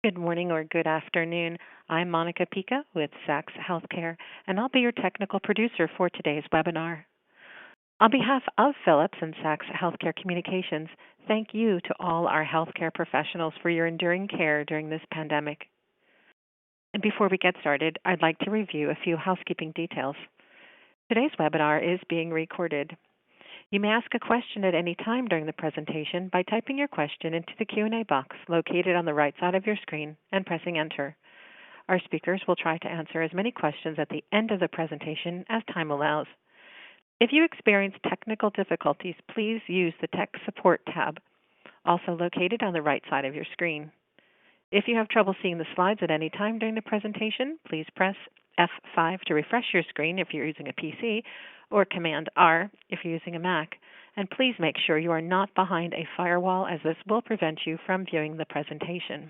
Good morning or good afternoon. I'm Monica Pica with Sachs Healthcare, and I'll be your technical producer for today's webinar. On behalf of Philips and Sachs Healthcare Communications, thank you to all our healthcare professionals for your enduring care during this pandemic. And before we get started, I'd like to review a few housekeeping details. Today's webinar is being recorded. You may ask a question at any time during the presentation by typing your question into the Q&A box located on the right side of your screen and pressing Enter. Our speakers will try to answer as many questions at the end of the presentation as time allows. If you experience technical difficulties, please use the Tech Support tab, also located on the right side of your screen. If you have trouble seeing the slides at any time during the presentation, please press F5 to refresh your screen if you're using a PC, or Command R if you're using a Mac. And please make sure you are not behind a firewall, as this will prevent you from viewing the presentation.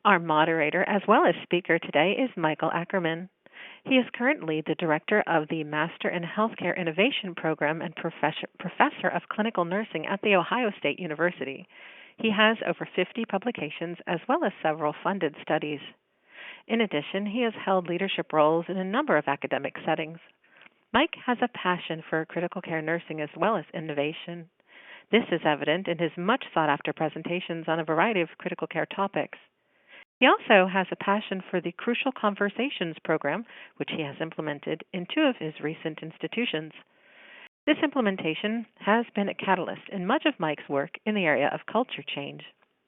Our moderator as well as speaker today is Michael Ackerman. He is currently the director of the Master in Healthcare Innovation Program and professor of clinical nursing at The Ohio State University. He has over 50 publications as well as several funded studies. In addition, he has held leadership roles in a number of academic settings. Mike has a passion for critical care nursing as well as innovation. This is evident in his much sought-after presentations on a variety of critical care topics. He also has a passion for the Crucial Conversations program, which he has implemented in two of his recent institutions. This implementation has been a catalyst in much of Mike's work in the area of culture change.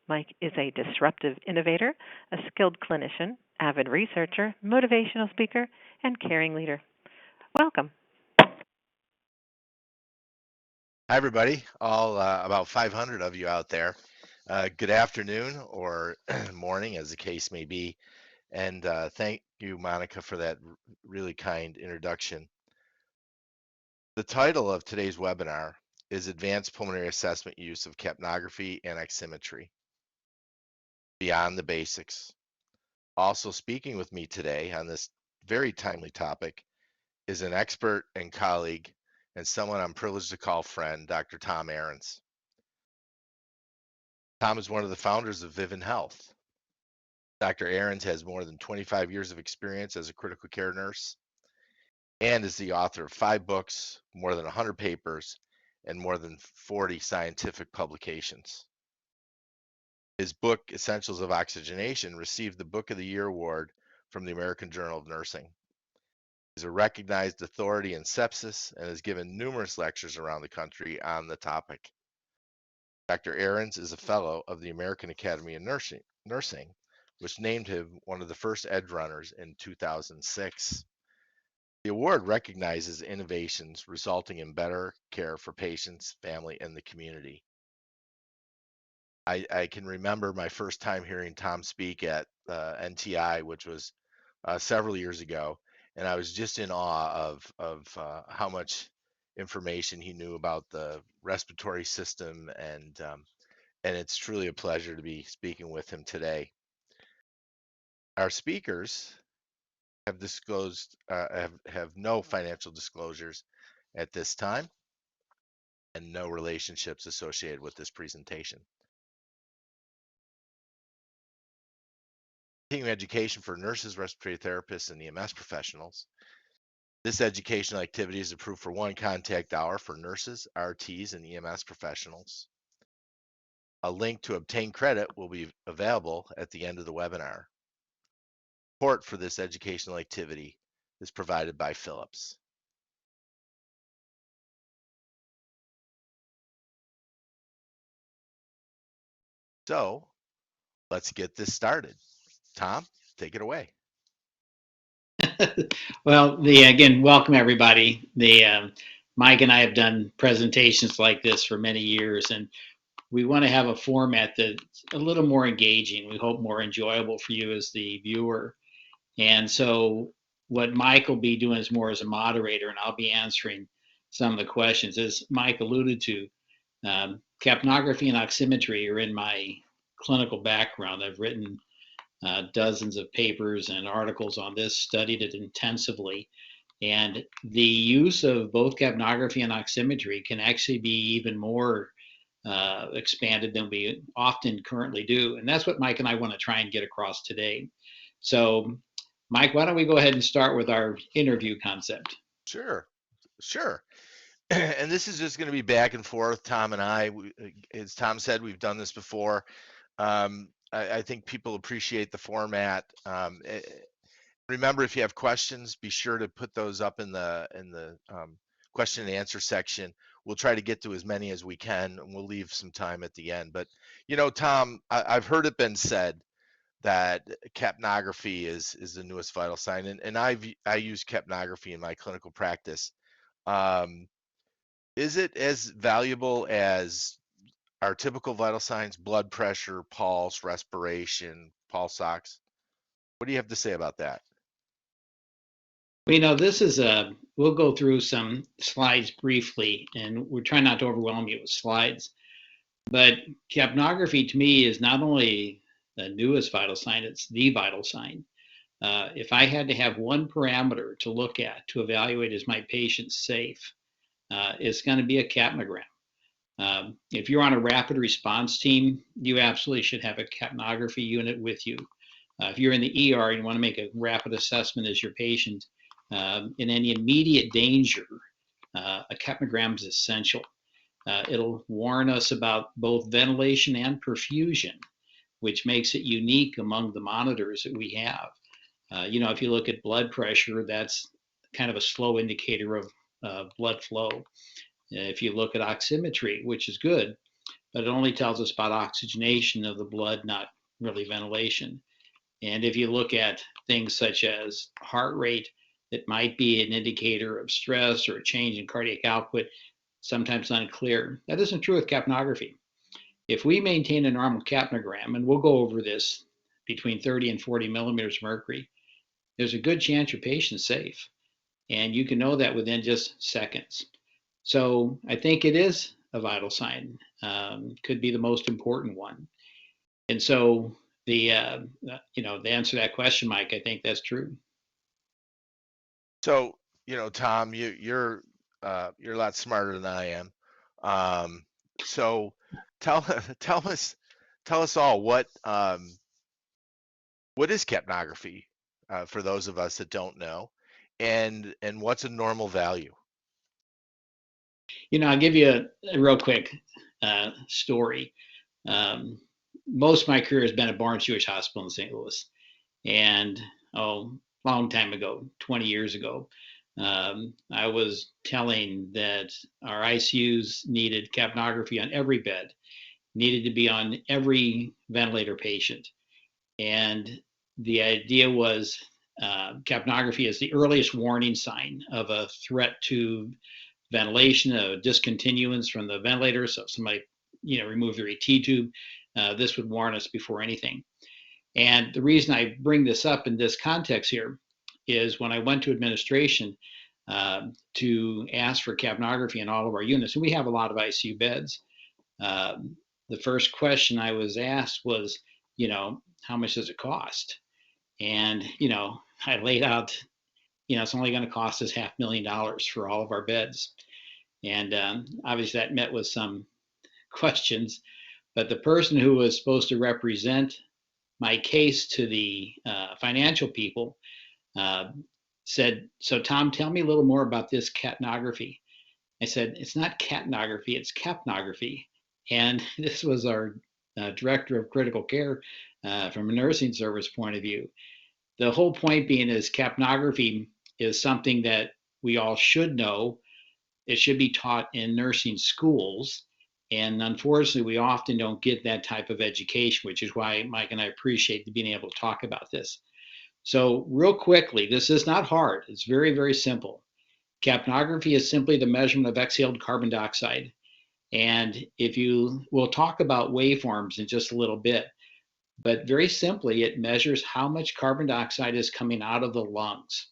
Mike is a disruptive innovator, a skilled clinician, avid researcher, motivational speaker, and caring leader. Welcome. Hi, everybody, all about 500 of you out there. Good afternoon or morning, as the case may be. And thank you, Monica, for that really kind introduction. The title of today's webinar is Advanced Pulmonary Assessment Use of Capnography and Oximetry, Beyond the Basics. Also speaking with me today on this very timely topic is an expert and colleague and someone I'm privileged to call friend, Dr. Tom Ahrens. Tom is one of the founders of Vivint Health. Dr. Ahrens has more than 25 years of experience as a critical care nurse and is the author of 5 books, more than 100 papers, and more than 40 scientific publications. His book, Essentials of Oxygenation, received the Book of the Year award from the American Journal of Nursing. He's a recognized authority in sepsis and has given numerous lectures around the country on the topic. Dr. Ahrens is a fellow of the American Academy of Nursing, which named him one of the first edge runners in 2006. The award recognizes innovations resulting in better care for patients, family, and the community. I can remember my first time hearing Tom speak at NTI, which was several years ago, and I was just in awe of how much information he knew about the respiratory system, and it's truly a pleasure to be speaking with him today. Our speakers have disclosed have no financial disclosures at this time and no relationships associated with this presentation. Continuing education for nurses, respiratory therapists, and EMS professionals. This educational activity is approved for 1 contact hour for nurses, RTs, and EMS professionals. A link to obtain credit will be available at the end of the webinar. Support for this educational activity is provided by Philips. So let's get this started. Tom, take it away. Well, again, welcome everybody. Mike and I have done presentations like this for many years, and we want to have a format that's a little more engaging. We hope more enjoyable for you as the viewer. And so what Mike will be doing is more as a moderator, and I'll be answering some of the questions. As Mike alluded to, capnography and oximetry are in my clinical background. I've written dozens of papers and articles on this, studied it intensively. And the use of both capnography and oximetry can actually be even more expanded than we often currently do. And that's what Mike and I want to try and get across today. So, Mike, why don't we go ahead and start with our interview concept? Sure, sure. And this is just going to be back and forth, Tom and I. As Tom said, we've done this before. I think people appreciate the format. Remember, if you have questions, be sure to put those up in the question and answer section. We'll try to get to as many as we can, and we'll leave some time at the end. But Tom, I've heard it been said that capnography is the newest vital sign, and I use capnography in my clinical practice. Is it as valuable as our typical vital signs, blood pressure, pulse, respiration, PulseOx? What do you have to say about that? This is we'll go through some slides briefly, and we're trying not to overwhelm you with slides. But capnography to me is not only the newest vital sign, it's the vital sign. If I had to have one parameter to look at to evaluate is my patient safe, it's going to be a capnogram. If you're on a rapid response team, you absolutely should have a capnography unit with you. If you're in the ER and you want to make a rapid assessment as your patient in any immediate danger, a capnogram is essential. It'll warn us about both ventilation and perfusion, which makes it unique among the monitors that we have. If you look at blood pressure, that's kind of a slow indicator of blood flow. If you look at oximetry, which is good, but it only tells us about oxygenation of the blood, not really ventilation. And if you look at things such as heart rate, it might be an indicator of stress or a change in cardiac output, sometimes unclear. That isn't true with capnography. If we maintain a normal capnogram, and we'll go over this between 30 and 40 millimeters of mercury, there's a good chance your patient's safe. And you can know that within just seconds. So I think it is a vital sign, could be the most important one. And so the answer to that question, Mike, I think that's true. So, Tom, you're a lot smarter than I am. So tell tell us all what is capnography for those of us that don't know, and what's a normal value? I'll give you a real quick story. Most of my career has been at Barnes-Jewish Hospital in St. Louis. And, long time ago, 20 years ago, I was telling that our ICUs needed capnography on every bed, needed to be on every ventilator patient. And the idea was capnography is the earliest warning sign of a threat to ventilation, a discontinuance from the ventilator. So if somebody, removed their ET tube, this would warn us before anything. And the reason I bring this up in this context here is when I went to administration to ask for capnography in all of our units, and we have a lot of ICU beds, the first question I was asked was, how much does it cost? And, I laid out, it's only going to cost us $500,000 for all of our beds. And obviously that met with some questions, but the person who was supposed to represent my case to the financial people said, so Tom, tell me a little more about this capnography. I said, it's not capnography, it's capnography. And this was our director of critical care from a nursing service point of view. The whole point being is capnography is something that we all should know. It should be taught in nursing schools. And unfortunately, we often don't get that type of education, which is why Mike and I appreciate being able to talk about this. So real quickly, this is not hard. It's very, very simple. Capnography is simply the measurement of exhaled carbon dioxide. And we'll talk about waveforms in just a little bit, but very simply, it measures how much carbon dioxide is coming out of the lungs.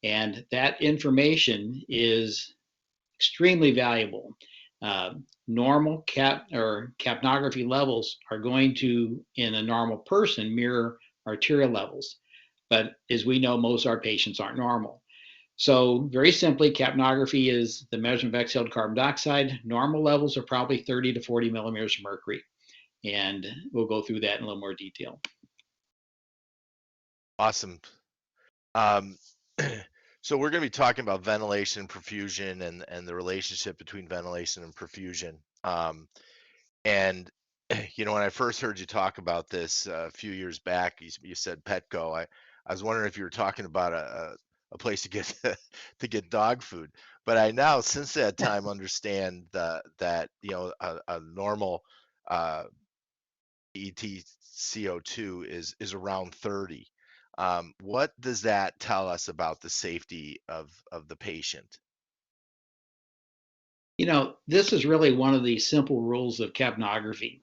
And that information is extremely valuable. Normal capnography levels are going to, in a normal person, mirror arterial levels. But as we know, most of our patients aren't normal. So very simply, capnography is the measurement of exhaled carbon dioxide. Normal levels are probably 30 to 40 millimeters of mercury. And we'll go through that in a little more detail. Awesome. Um, so we're going to be talking about ventilation and perfusion and the relationship between ventilation and perfusion. And when I first heard you talk about this a few years back, you said Petco. I was wondering if you were talking about a place to get to get dog food. But I now, since that time, understand that a normal EtCO2 is around 30. What does that tell us about the safety of the patient? This is really one of the simple rules of capnography.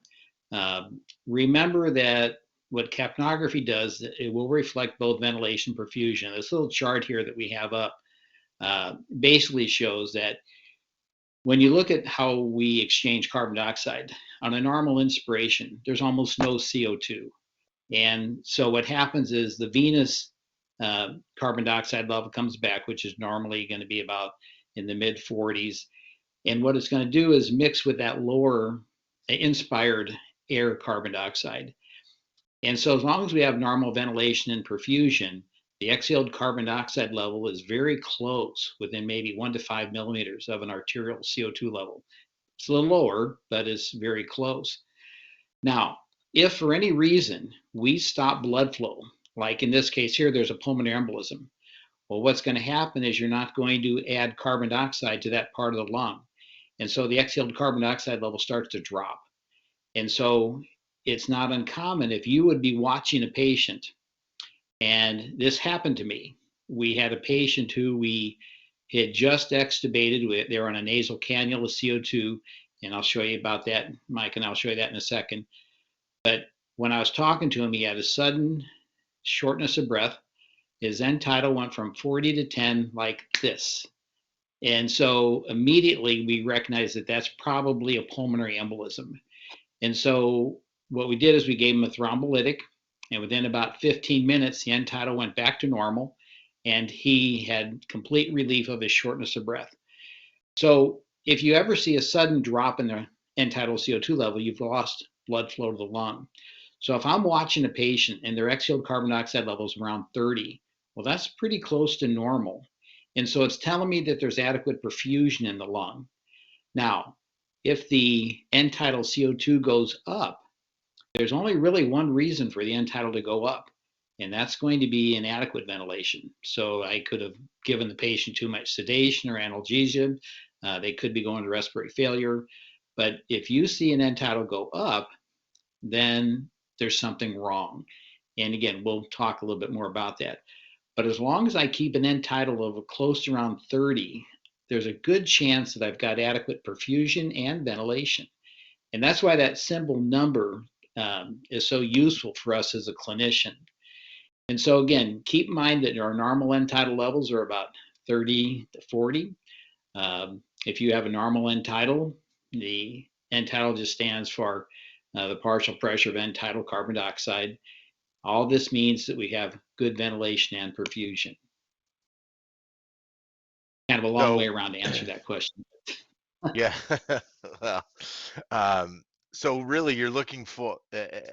Remember that what capnography does, it will reflect both ventilation and perfusion. This little chart here that we have up basically shows that when you look at how we exchange carbon dioxide, on a normal inspiration, there's almost no CO2. And so what happens is the venous carbon dioxide level comes back, which is normally going to be about in the mid 40s. And what it's going to do is mix with that lower inspired air carbon dioxide. And so as long as we have normal ventilation and perfusion, the exhaled carbon dioxide level is very close, within maybe 1 to 5 millimeters of an arterial CO2 level. It's a little lower, but it's very close. Now, if for any reason we stop blood flow, like in this case here, there's a pulmonary embolism. Well, what's going to happen is you're not going to add carbon dioxide to that part of the lung. And so the exhaled carbon dioxide level starts to drop. And so it's not uncommon if you would be watching a patient, and this happened to me. We had a patient who we had just extubated. They were on a nasal cannula CO2, and I'll show you about that, Mike, and I'll show you that in a second. But when I was talking to him, he had a sudden shortness of breath. His end tidal went from 40 to 10 like this. And so immediately we recognized that that's probably a pulmonary embolism. And so what we did is we gave him a thrombolytic, and within about 15 minutes, the end tidal went back to normal, and he had complete relief of his shortness of breath. So if you ever see a sudden drop in the end tidal CO2 level, you've lost blood flow to the lung. So if I'm watching a patient and their exhaled carbon dioxide level is around 30, well, that's pretty close to normal. And so it's telling me that there's adequate perfusion in the lung. Now, if the end tidal CO2 goes up, there's only really one reason for the end tidal to go up, and that's going to be inadequate ventilation. So I could have given the patient too much sedation or analgesia. They could be going to respiratory failure. But if you see an end tidal go up, then there's something wrong. And again, we'll talk a little bit more about that. But as long as I keep an end tidal of close to around 30, there's a good chance that I've got adequate perfusion and ventilation. And that's why that simple number is so useful for us as a clinician. And so again, keep in mind that our normal end tidal levels are about 30 to 40. If you have a normal end tidal, the end tidal just stands for the partial pressure of end tidal carbon dioxide. All this means that we have good ventilation and perfusion. Kind of a long way around to answer that question. Yeah. Well, so really you're looking for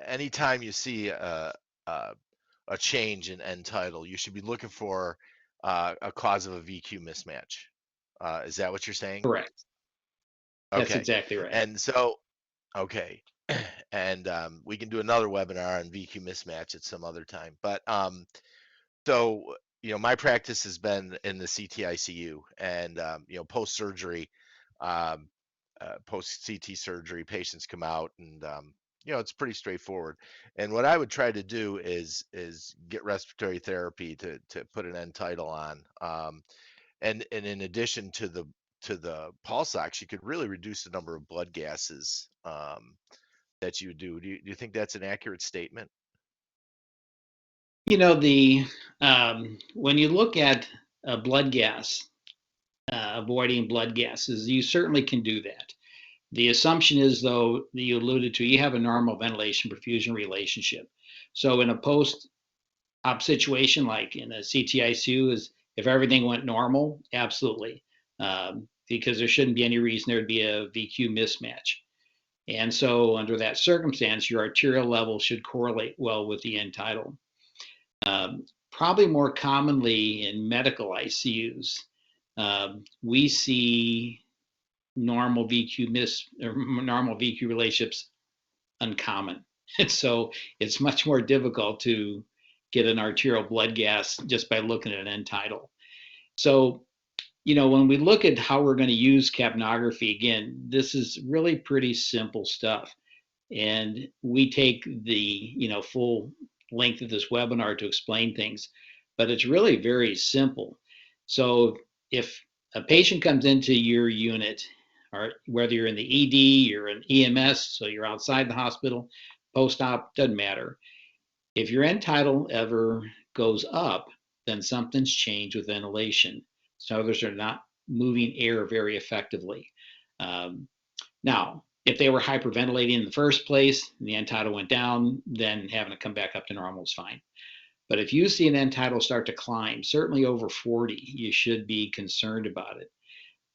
anytime you see a change in end tidal, you should be looking for a cause of a VQ mismatch. Is that what you're saying? Correct. That's Okay. exactly right. And so, okay. And we can do another webinar on VQ mismatch at some other time. But so, my practice has been in the CTICU, and post-surgery, post-CT surgery, patients come out, and it's pretty straightforward. And what I would try to do is get respiratory therapy to put an end tidal on. And in addition to the PulseOx, you could really reduce the number of blood gases that you do. Do you think that's an accurate statement? When you look at blood gas, avoiding blood gases, you certainly can do that. The assumption is, though, that you alluded to, you have a normal ventilation perfusion relationship. So in a post-op situation, like in a CTICU, If everything went normal, absolutely, because there shouldn't be any reason there'd be a VQ mismatch. And so under that circumstance, your arterial level should correlate well with the end tidal. Probably more commonly in medical ICUs, we see normal VQ relationships uncommon. And so it's much more difficult to get an arterial blood gas just by looking at an end tidal. So, when we look at how we're going to use capnography, again, this is really pretty simple stuff. And we take the, full length of this webinar to explain things, but it's really very simple. So if a patient comes into your unit, or whether you're in the ED, you're in EMS, so you're outside the hospital, post-op, doesn't matter. If your end tidal ever goes up, then something's changed with ventilation. So others are not moving air very effectively. Now, if they were hyperventilating in the first place and the end tidal went down, then having to come back up to normal is fine. But if you see an end tidal start to climb, certainly over 40, you should be concerned about it.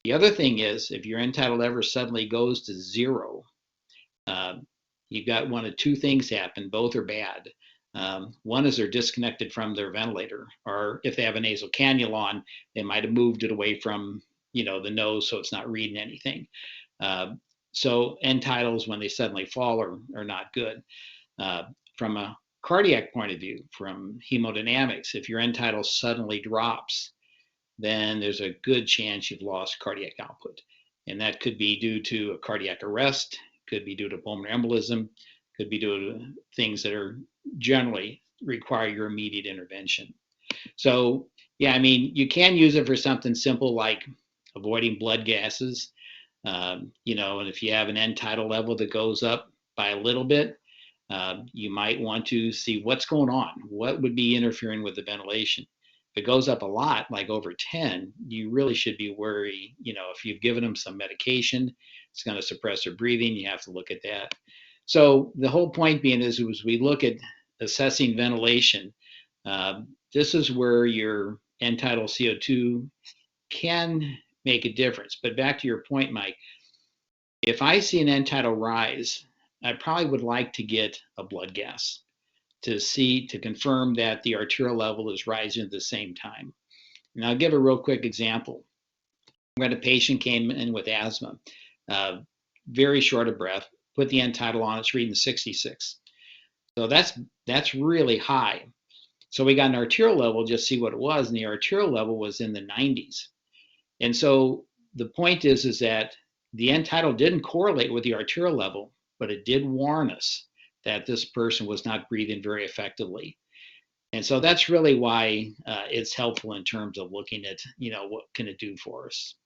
The other thing is, if your end tidal ever suddenly goes to 0, you've got one of two things happen. Both are bad. One is they're disconnected from their ventilator, or if they have a nasal cannula on, they might have moved it away from the nose, so it's not reading anything. So end tidals, when they suddenly fall, are not good. From a cardiac point of view, from hemodynamics, if your end tidal suddenly drops, then there's a good chance you've lost cardiac output. And that could be due to a cardiac arrest, could be due to pulmonary embolism, could be due to things that are generally require your immediate intervention. So, yeah, I mean, you can use it for something simple like avoiding blood gases. And if you have an end tidal level that goes up by a little bit, you might want to see what's going on. What would be interfering with the ventilation? If it goes up a lot, like over 10, you really should be worried. If you've given them some medication, it's going to suppress their breathing. You have to look at that. So the whole point being is, as we look at assessing ventilation, this is where your end tidal CO2 can make a difference. But back to your point, Mike, if I see an end tidal rise, I probably would like to get a blood gas to confirm that the arterial level is rising at the same time. And I'll give a real quick example. We had a patient came in with asthma, very short of breath, put the end tidal on, it's reading 66. So that's really high. So we got an arterial level, just see what it was, and the arterial level was in the 90s. And so the point is that the end tidal didn't correlate with the arterial level, but it did warn us that this person was not breathing very effectively. And so that's really why it's helpful in terms of looking at, what can it do for us.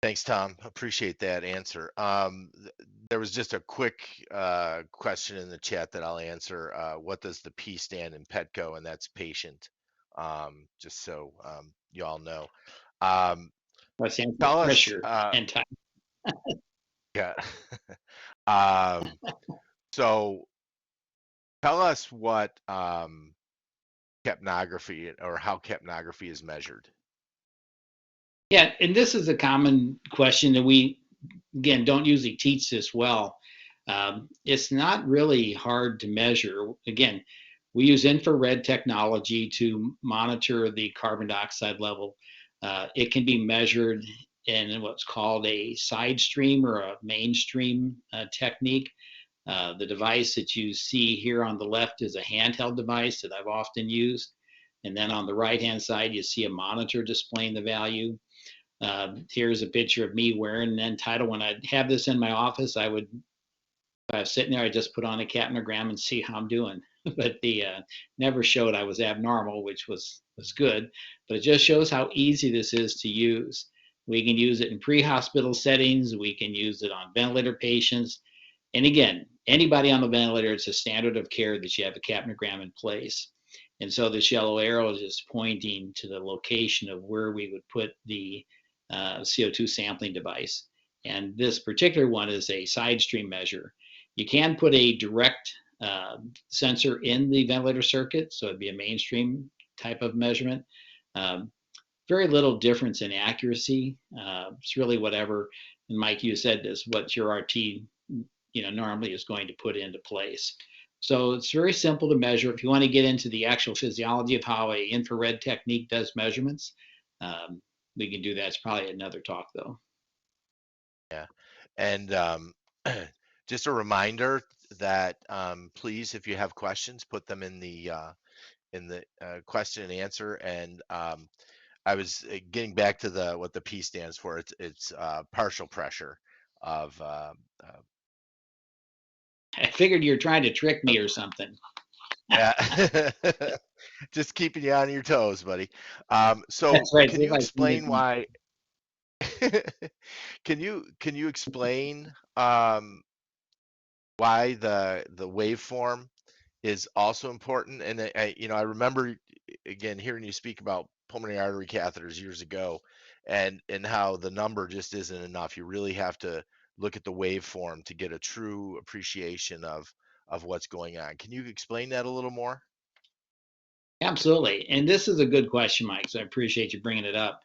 Thanks, Tom. Appreciate that answer. There was just a quick question in the chat that I'll answer. What does the P stand in PETCO? And that's patient, just so you all know. Tell us, and time. yeah. So tell us what capnography, or how capnography is measured. Yeah, and this is a common question that we, again, don't usually teach this well. It's not really hard to measure. Again, we use infrared technology to monitor the carbon dioxide level. It can be measured in what's called a side stream or a mainstream technique. The device that you see here on the left is a handheld device that I've often used. And then on the right-hand side, you see a monitor displaying the value. Here's a picture of me wearing an end tidal. When I'd have this in my office, if I was sitting there, I'd just put on a capnogram and see how I'm doing. But the never showed I was abnormal, which was good. But it just shows how easy this is to use. We can use it in pre-hospital settings. We can use it on ventilator patients. And again, anybody on the ventilator, it's a standard of care that you have a capnogram in place. And so this yellow arrow is just pointing to the location of where we would put the CO2 sampling device. And this particular one is a side stream measure. You can put a direct sensor in the ventilator circuit, so it'd be a mainstream type of measurement. Um, very little difference in accuracy. It's really whatever, and Mike, you said this, what your RT normally is going to put into place. So it's very simple to measure. If you want to get into the actual physiology of how a infrared technique does measurements, we can do that. It's probably another talk though. Yeah. And just a reminder that please, if you have questions, put them in the question and answer. And I was getting back to what the P stands for. It's partial pressure of I figured you're trying to trick me or something. yeah. Just keeping you on your toes, buddy. So That's right. can you explain why can you explain why the waveform is also important? And I remember again hearing you speak about pulmonary artery catheters years ago, and how the number just isn't enough. You really have to look at the waveform to get a true appreciation of what's going on. Can you explain that a little more? Absolutely. And this is a good question, Mike, so I appreciate you bringing it up.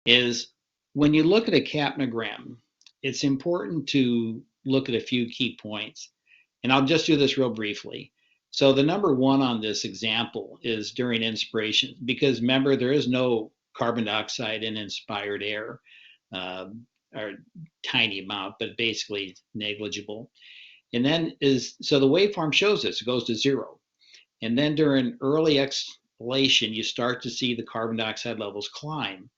Is when you look at a capnogram, it's important to look at a few key points. And I'll just do this real briefly. So the number one on this example is during inspiration, because remember, there is no carbon dioxide in inspired air, or tiny amount, but basically negligible. And then so the waveform shows this, it goes to 0. And then during early exhalation, you start to see the carbon dioxide levels climb.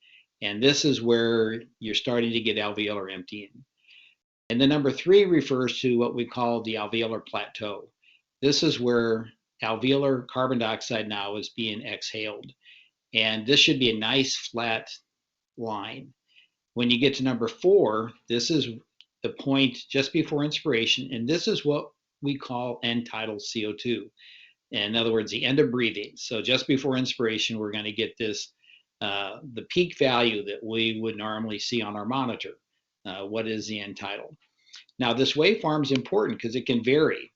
And this is where you're starting to get alveolar emptying. And the number 3 refers to what we call the alveolar plateau. This is where alveolar carbon dioxide now is being exhaled. And this should be a nice flat line. When you get to number 4, this is the point just before inspiration. And this is what we call end-tidal CO2. In other words, the end of breathing. So just before inspiration, we're going to get this, the peak value that we would normally see on our monitor. What is the end-tidal? Now, this waveform is important because it can vary.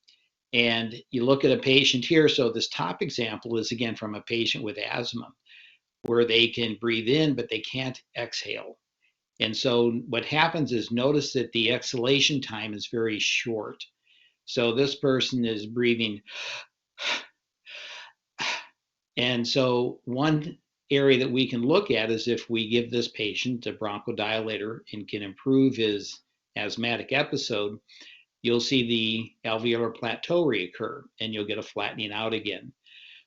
And you look at a patient here. So this top example is, again, from a patient with asthma, where they can breathe in, but they can't exhale. And so what happens is, notice that the exhalation time is very short. So this person is breathing. And so one area that we can look at is if we give this patient a bronchodilator and can improve his asthmatic episode, you'll see the alveolar plateau reoccur and you'll get a flattening out again.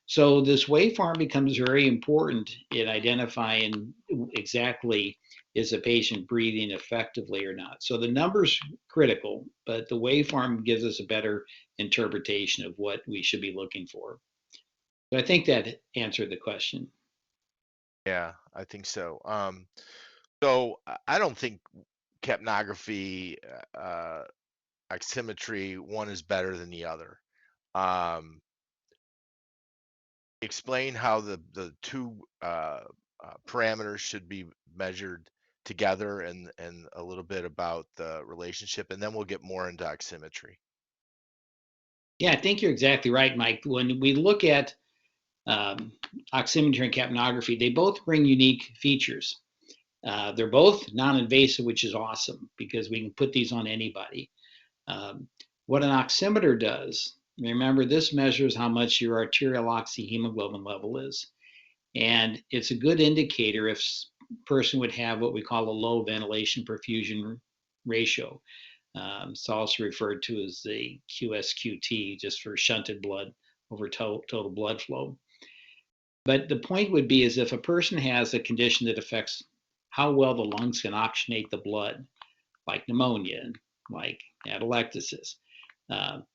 So this waveform becomes very important in identifying exactly, is a patient breathing effectively or not. So the number's critical, but the waveform gives us a better interpretation of what we should be looking for. So I think that answered the question. Yeah, I think so. So I don't think capnography, oximetry, one is better than the other. Explain how the two parameters should be measured together, and a little bit about the relationship, and then we'll get more into oximetry. Yeah, I think you're exactly right, Mike. When we look at oximetry and capnography, they both bring unique features. They're both non-invasive, which is awesome because we can put these on anybody. What an oximeter does, remember, this measures how much your arterial oxyhemoglobin level is. And it's a good indicator if a person would have what we call a low ventilation perfusion ratio. It's also referred to as the QSQT, just for shunted blood over total blood flow. But the point would be is if a person has a condition that affects how well the lungs can oxygenate the blood, like pneumonia, like atelectasis,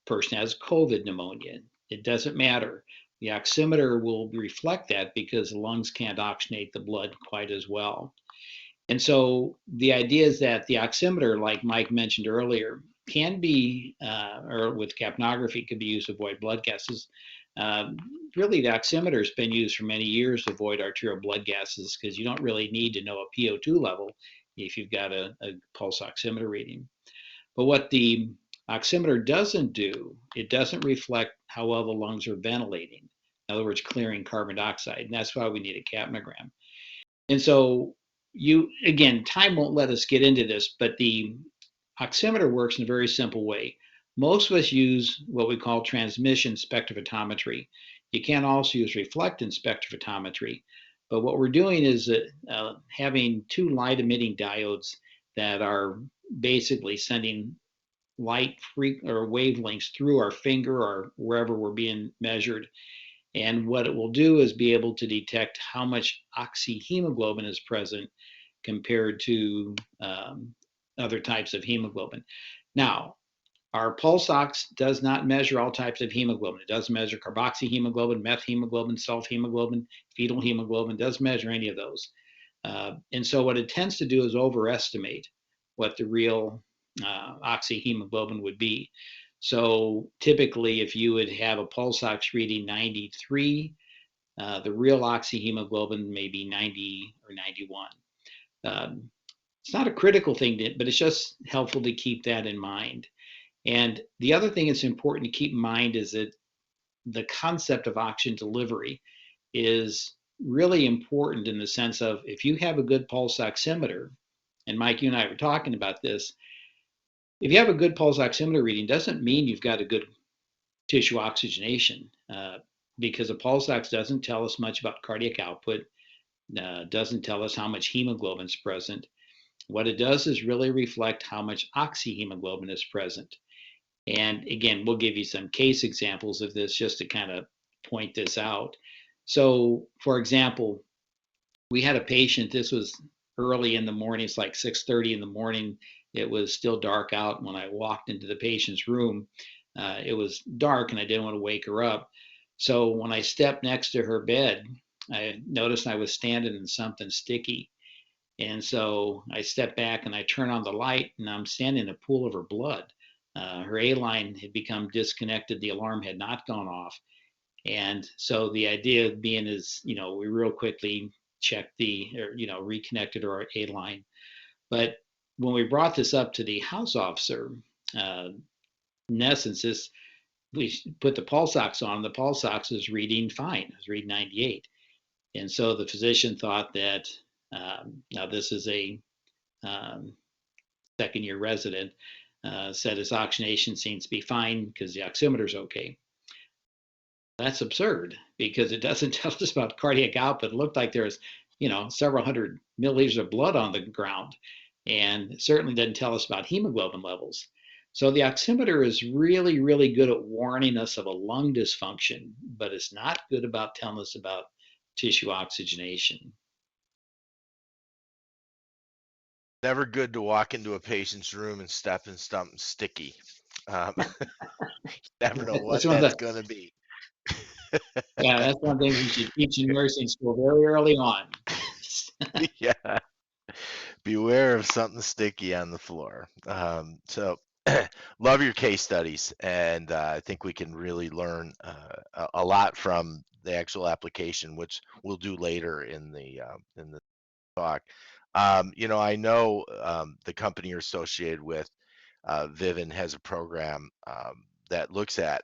person has COVID pneumonia, it doesn't matter. The oximeter will reflect that because the lungs can't oxygenate the blood quite as well. And so the idea is that the oximeter, like Mike mentioned earlier, can be, or with capnography, could be used to avoid blood gases. Really, the oximeter has been used for many years to avoid arterial blood gases because you don't really need to know a PO2 level if you've got a pulse oximeter reading. But what the oximeter doesn't do, it doesn't reflect how well the lungs are ventilating. In other words, clearing carbon dioxide. And that's why we need a capnogram. And so again, time won't let us get into this, but the oximeter works in a very simple way. Most of us use what we call transmission spectrophotometry. You can also use reflectance spectrophotometry. But what we're doing is having two light emitting diodes that are basically sending light or wavelengths through our finger or wherever we're being measured. And what it will do is be able to detect how much oxyhemoglobin is present compared to other types of hemoglobin. Now, our PulseOx does not measure all types of hemoglobin. It does measure carboxyhemoglobin, methemoglobin, sulfhemoglobin, fetal hemoglobin. It does measure any of those. And so what it tends to do is overestimate what the real oxyhemoglobin would be. So typically, if you would have a PulseOx reading 93, the real oxyhemoglobin may be 90 or 91. It's not a critical thing, but it's just helpful to keep that in mind. And the other thing that's important to keep in mind is that the concept of oxygen delivery is really important in the sense of if you have a good pulse oximeter, and Mike, you and I were talking about this, if you have a good pulse oximeter reading, doesn't mean you've got a good tissue oxygenation because a pulse ox doesn't tell us much about cardiac output, doesn't tell us how much hemoglobin is present. What it does is really reflect how much oxyhemoglobin is present. And again, we'll give you some case examples of this just to kind of point this out. So, for example, we had a patient, this was early in the morning, it's like 6:30 in the morning. It was still dark out when I walked into the patient's room. It was dark and I didn't want to wake her up. So when I stepped next to her bed, I noticed I was standing in something sticky. And so I step back and I turn on the light and I'm standing in a pool of her blood. Her A line had become disconnected. The alarm had not gone off. And so the idea being is, we real quickly checked reconnected our A line. But when we brought this up to the house officer, in essence, we put the pulse ox on. The pulse ox is reading fine. It was reading 98. And so the physician thought that now this is a second year resident, said his oxygenation seems to be fine because the oximeter's okay. That's absurd because it doesn't tell us about cardiac output. It looked like there was, several hundred milliliters of blood on the ground, and it certainly doesn't tell us about hemoglobin levels. So the oximeter is really, really good at warning us of a lung dysfunction, but it's not good about telling us about tissue oxygenation. Never good to walk into a patient's room and step in something sticky. Never know what that's going to be. Yeah, that's one thing we should teach in nursing school very early on. Yeah. Beware of something sticky on the floor. So love your case studies, and I think we can really learn a lot from the actual application, which we'll do later in the talk. I know the company you're associated with, Vivin, has a program that looks at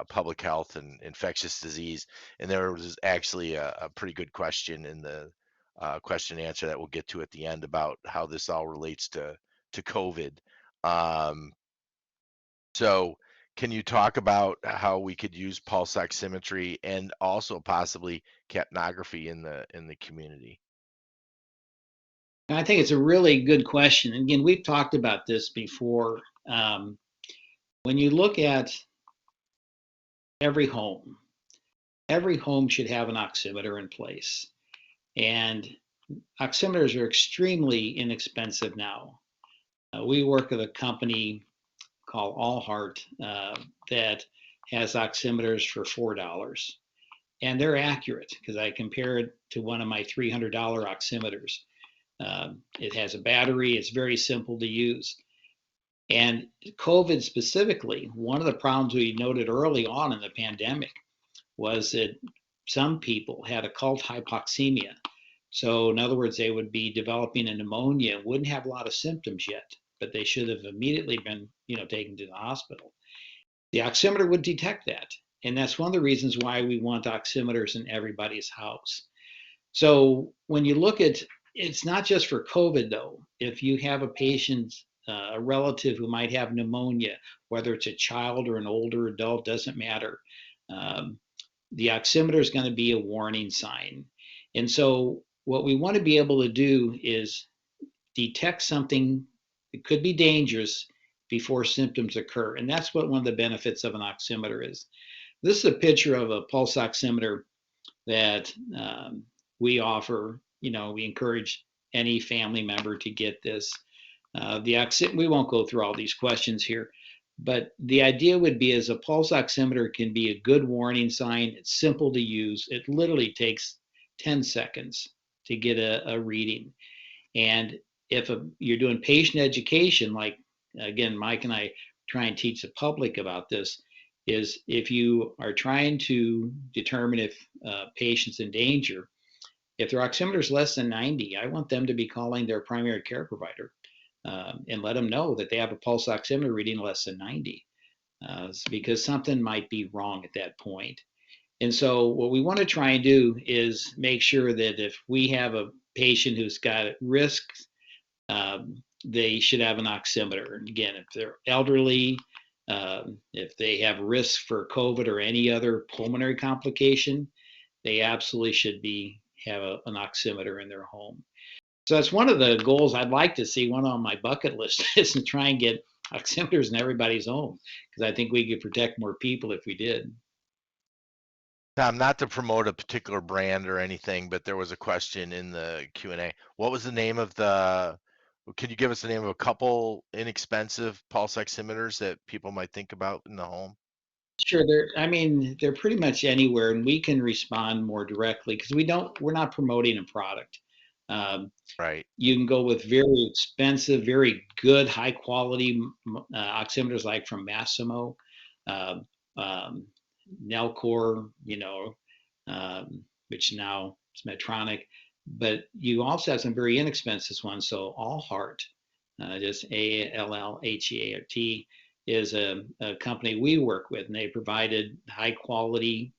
public health and infectious disease, and there was actually a pretty good question in the question and answer that we'll get to at the end about how this all relates to COVID. So can you talk about how we could use pulse oximetry and also possibly capnography in the community? I think it's a really good question. Again, we've talked about this before. When you look at every home should have an oximeter in place. And oximeters are extremely inexpensive now. We work with a company called Allheart that has oximeters for $4. And they're accurate because I compare it to one of my $300 oximeters. It has a battery, it's very simple to use. And COVID specifically, one of the problems we noted early on in the pandemic was that some people had occult hypoxemia. So in other words, they would be developing a pneumonia, wouldn't have a lot of symptoms yet, but they should have immediately been, taken to the hospital. The oximeter would detect that. And that's one of the reasons why we want oximeters in everybody's house. So when you look at, it's not just for COVID though. If you have a patient, a relative who might have pneumonia, whether it's a child or an older adult, doesn't matter. Um, the oximeter is going to be a warning sign. And so what we want to be able to do is detect something that could be dangerous before symptoms occur. And that's what one of the benefits of an oximeter is. This is a picture of a pulse oximeter that we offer. We encourage any family member to get this. We won't go through all these questions here, but the idea would be as a pulse oximeter can be a good warning sign. It's simple to use. It literally takes 10 seconds to get a reading. And if you're doing patient education, like again, Mike and I try and teach the public about this, is if you are trying to determine if patient's in danger, if their oximeter is less than 90, I want them to be calling their primary care provider and let them know that they have a pulse oximeter reading less than 90 because something might be wrong at that point. And so what we want to try and do is make sure that if we have a patient who's got risk, they should have an oximeter. And again, if they're elderly, if they have risk for COVID or any other pulmonary complication, they absolutely should have an oximeter in their home. So that's one of the goals I'd like to see. One on my bucket list is to try and get oximeters in everybody's home, because I think we could protect more people if we did. Tom, not to promote a particular brand or anything, but there was a question in the Q&A. What was the name of could you give us the name of a couple inexpensive pulse oximeters that people might think about in the home? Sure, they're pretty much anywhere, and we can respond more directly because we're not promoting a product. Um, Right. you can go with very expensive, very good, high quality oximeters like from Massimo, uh, um, Nelcor, which now is Medtronic. But you also have some very inexpensive ones. So Allheart, just ALLHEART, is a company we work with, and they provided high quality,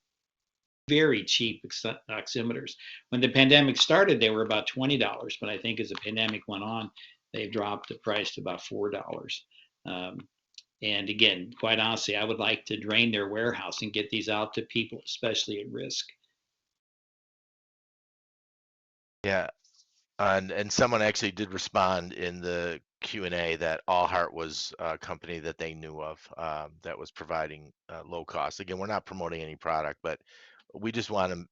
very cheap oximeters. When the pandemic started, they were about $20, but I think as the pandemic went on, they dropped the price to about $4. And again, quite honestly, I would like to drain their warehouse and get these out to people, especially at risk. Yeah. And someone actually did respond in the Q&A that Allheart was a company that they knew of that was providing low cost. Again, we're not promoting any product, but we just want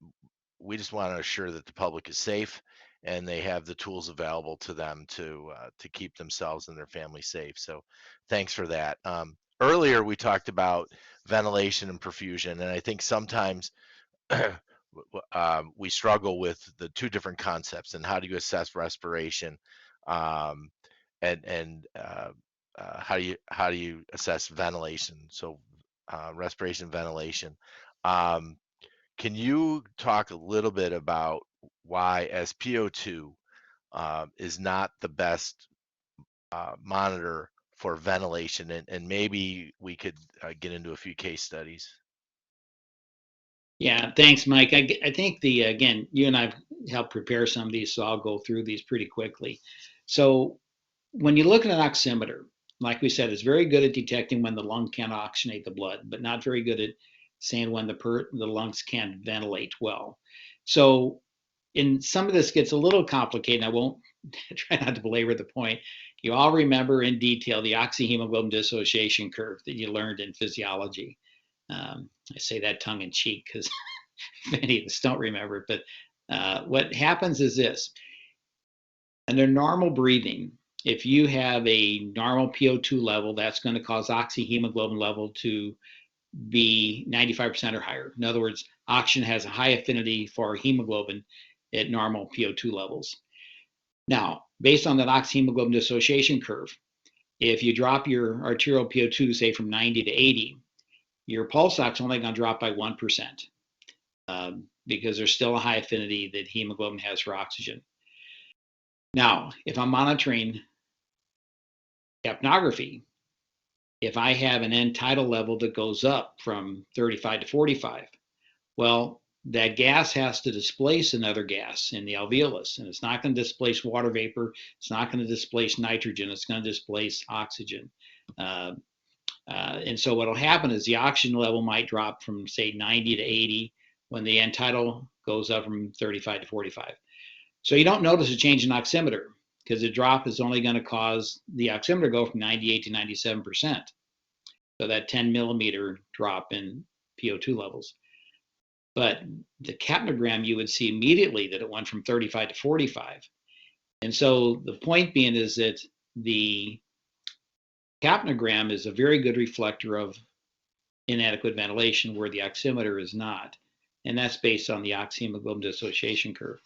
to assure that the public is safe and they have the tools available to them to keep themselves and their family safe. So thanks for that. Earlier we talked about ventilation and perfusion, and I think sometimes we struggle with the two different concepts and how do you assess respiration, um, and how do you assess ventilation? So respiration, ventilation. Um, can you talk a little bit about why SpO2 is not the best monitor for ventilation, and maybe we could get into a few case studies. Yeah, thanks, Mike. I think again, you and I've helped prepare some of these, so I'll go through these pretty quickly. So when you look at an oximeter, like we said, it's very good at detecting when the lung can't oxygenate the blood, but not very good at saying when the lungs can't ventilate well. So in some of this gets a little complicated. I won't try not to belabor the point. You all remember in detail the oxyhemoglobin dissociation curve that you learned in physiology. I say that tongue in cheek because many of us don't remember it. But what happens is this: under normal breathing, if you have a normal PO2 level, that's going to cause oxyhemoglobin level to be 95% or higher. In other words, oxygen has a high affinity for hemoglobin at normal PO2 levels. Now, based on that oxyhemoglobin dissociation curve, if you drop your arterial PO2, say from 90 to 80, your pulse ox is only going to drop by 1% because there's still a high affinity that hemoglobin has for oxygen. Now, if I'm monitoring capnography if I have an end tidal level that goes up from 35 to 45, well, that gas has to displace another gas in the alveolus, and it's not going to displace water vapor. It's not going to displace nitrogen. It's going to displace oxygen. And so what will happen is the oxygen level might drop from, say, 90 to 80 when the end tidal goes up from 35 to 45. So you don't notice a change in oximeter because the drop is only going to cause the oximeter to go from 98 to 97%. So that 10 millimeter drop in PO2 levels. But the capnogram, you would see immediately that it went from 35 to 45. And so the point being is that the capnogram is a very good reflector of inadequate ventilation where the oximeter is not. And that's based on the oxyhemoglobin dissociation curve.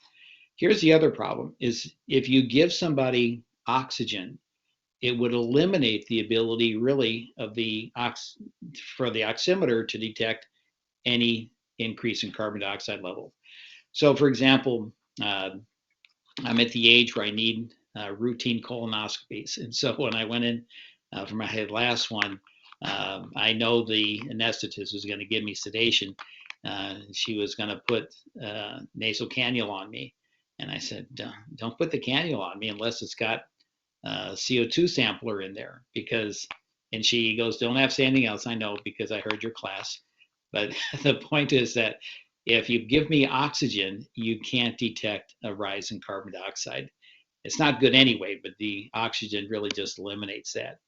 Here's the other problem is if you give somebody oxygen, it would eliminate the ability really of for the oximeter to detect any increase in carbon dioxide level. So for example, I'm at the age where I need routine colonoscopies. And so when I went in for my last one, I know the anesthetist was going to give me sedation. She was going to put nasal cannula on me. And I said, don't put the cannula on me unless it's got a CO2 sampler in there and she goes, don't have to say anything else. I know because I heard your class. But the point is that if you give me oxygen, you can't detect a rise in carbon dioxide. It's not good anyway, but the oxygen really just eliminates that.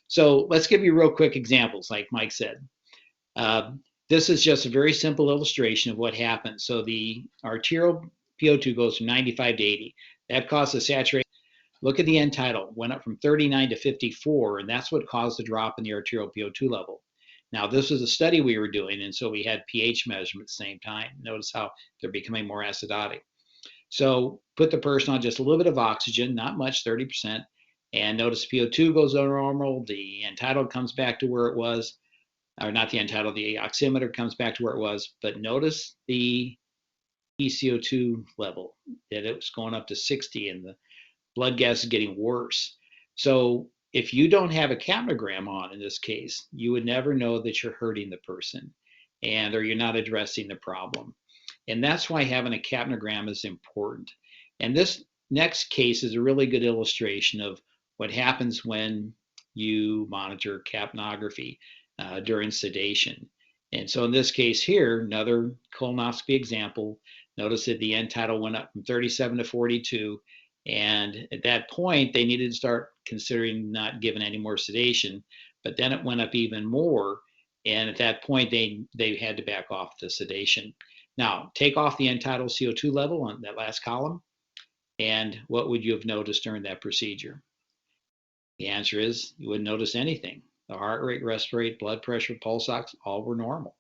So let's give you real quick examples, like Mike said. This is just a very simple illustration of what happens. So the arterial PO2 goes from 95 to 80. That causes saturation. Look at the end tidal, went up from 39 to 54, and that's what caused the drop in the arterial PO2 level. Now, this was a study we were doing, and so we had pH measurement at the same time. Notice how they're becoming more acidotic. So put the person on just a little bit of oxygen, not much, 30%, and notice PO2 goes normal, the end tidal comes back to where it was, or not the end tidal, the oximeter comes back to where it was, but notice the PCO2 level, that it was going up to 60 and the blood gas is getting worse. So if you don't have a capnogram on in this case, you would never know that you're hurting the person or you're not addressing the problem. And that's why having a capnogram is important. And this next case is a really good illustration of what happens when you monitor capnography during sedation. And so in this case here, another colonoscopy example, notice that the end tidal went up from 37 to 42. And at that point, they needed to start considering not giving any more sedation. But then it went up even more. And at that point, they had to back off the sedation. Now, take off the end tidal CO2 level on that last column. And what would you have noticed during that procedure? The answer is you wouldn't notice anything. The heart rate, respirate, blood pressure, pulse ox, all were normal.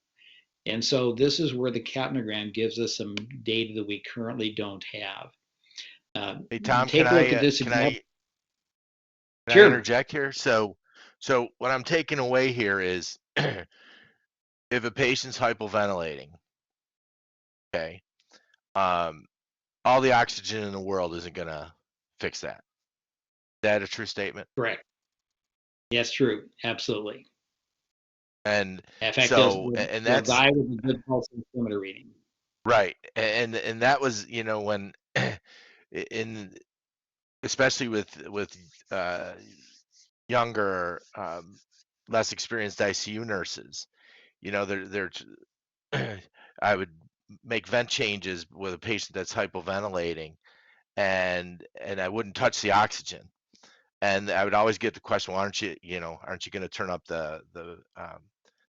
And so this is where the capnogram gives us some data that we currently don't have. Hey Tom, take a look at this can example. I Sure. interject here? So what I'm taking away here is if a patient's hypoventilating, okay, all the oxygen in the world isn't gonna fix that. Is that a true statement? Correct. Yes, true. Absolutely. And In fact, so, they'll, and they'll that's die with a good pulse oximeter reading. right. And that was, when in especially with younger, less experienced ICU nurses, they're I would make vent changes with a patient that's hypoventilating, and I wouldn't touch the oxygen. And I would always get the question, well, aren't you going to turn up the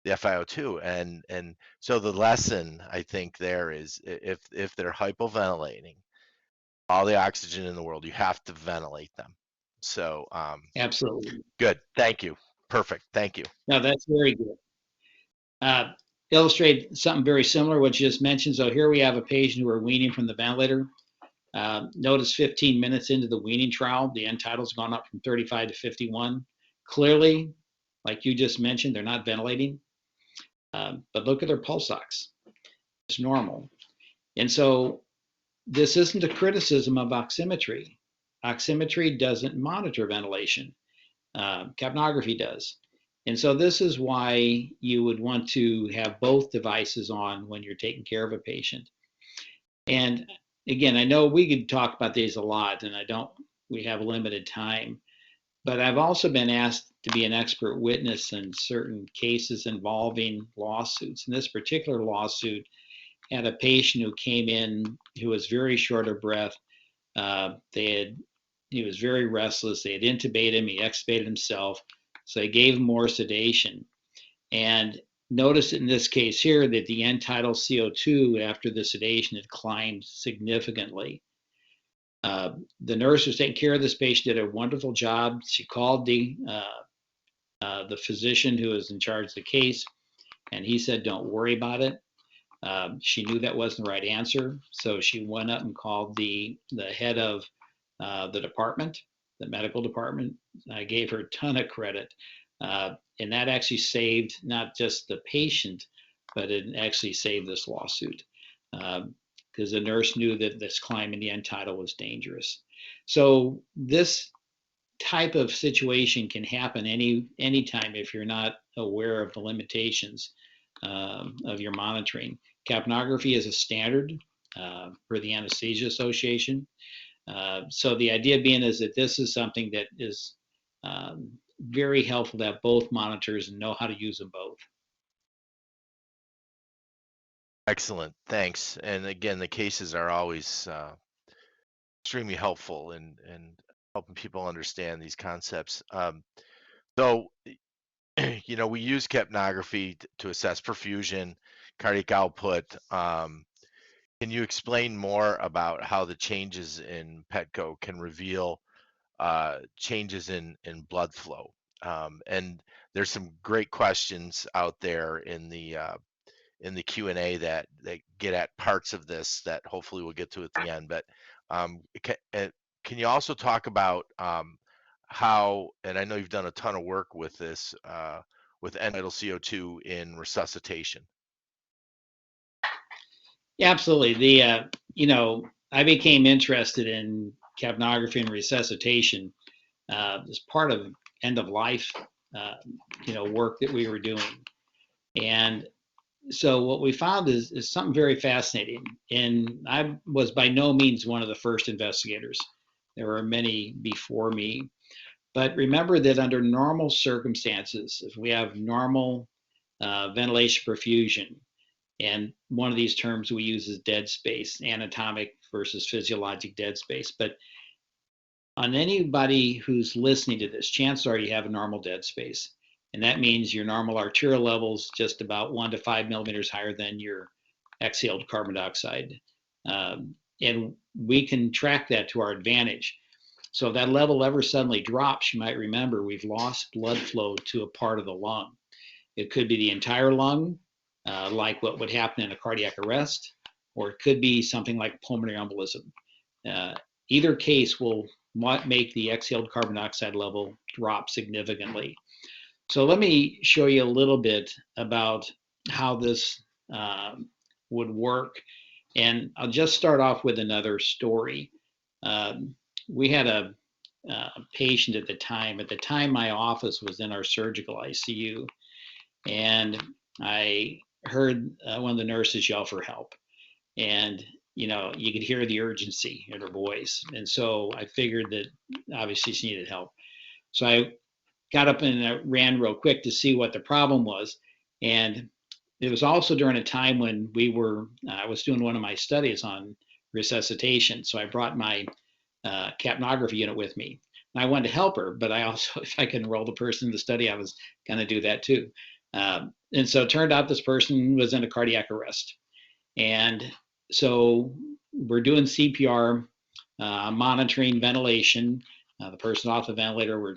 FiO2? And so the lesson I think there is if they're hypoventilating, all the oxygen in the world, you have to ventilate them. So Absolutely. good. Thank you. Perfect. Thank you. No, that's very good. Illustrate something very similar what you just mentioned. So here we have a patient who are weaning from the ventilator. Notice 15 minutes into the weaning trial, the end tidal's gone up from 35 to 51. Clearly, like you just mentioned, they're not ventilating. But look at their pulse ox. It's normal. And so this isn't a criticism of oximetry. Oximetry doesn't monitor ventilation. Capnography does. And so this is why you would want to have both devices on when you're taking care of a patient. And again, I know we could talk about these a lot, and we have limited time, but I've also been asked to be an expert witness in certain cases involving lawsuits. And this particular lawsuit had a patient who came in who was very short of breath. He was very restless. They had intubated him. He extubated himself. So they gave him more sedation. And notice in this case here that the end tidal CO2 after the sedation had climbed significantly. The nurse who was taking care of this patient did a wonderful job. She called the physician who was in charge of the case, and he said, "Don't worry about it." She knew that wasn't the right answer, so she went up and called the head of the department, the medical department. I gave her a ton of credit, and that actually saved not just the patient, but it actually saved this lawsuit because the nurse knew that this climb in the end tidal was dangerous. So this type of situation can happen anytime if you're not aware of the limitations of your monitoring. Capnography is a standard for the Anesthesia Association. So the idea being is that this is something that is very helpful to have both monitors and know how to use them both. Excellent, thanks. And again, the cases are always extremely helpful in helping people understand these concepts. So, we use capnography to assess perfusion, cardiac output. Can you explain more about how the changes in PETCO can reveal changes in blood flow? And there's some great questions out there in the Q&A that get at parts of this that hopefully we'll get to at the end. But can you also talk about how, and I know you've done a ton of work with this, with end tidal CO2 in resuscitation? Yeah, absolutely. I became interested in capnography and resuscitation as part of end of life, work that we were doing. And so what we found is something very fascinating. And I was by no means one of the first investigators. There were many before me. But remember that under normal circumstances, if we have normal ventilation perfusion, and one of these terms we use is dead space, anatomic versus physiologic dead space. But on anybody who's listening to this, chances are you have a normal dead space. And that means your normal arterial levels just about 1 to 5 millimeters higher than your exhaled carbon dioxide. And we can track that to our advantage. So if that level ever suddenly drops, you might remember we've lost blood flow to a part of the lung. It could be the entire lung, like what would happen in a cardiac arrest, or it could be something like pulmonary embolism. Either case will make the exhaled carbon dioxide level drop significantly. So let me show you a little bit about how this would work. And I'll just start off with another story. We had a patient at the time. At the time, my office was in our surgical ICU. And I heard one of the nurses yell for help. And, you could hear the urgency in her voice. And so I figured that obviously she needed help. So I got up and ran real quick to see what the problem was. And it was also during a time when I was doing one of my studies on resuscitation. So I brought my capnography unit with me. And I wanted to help her, but I also, if I could enroll the person in the study, I was going to do that too. And so it turned out this person was in a cardiac arrest. And so we're doing CPR, monitoring ventilation. The person off the ventilator, we're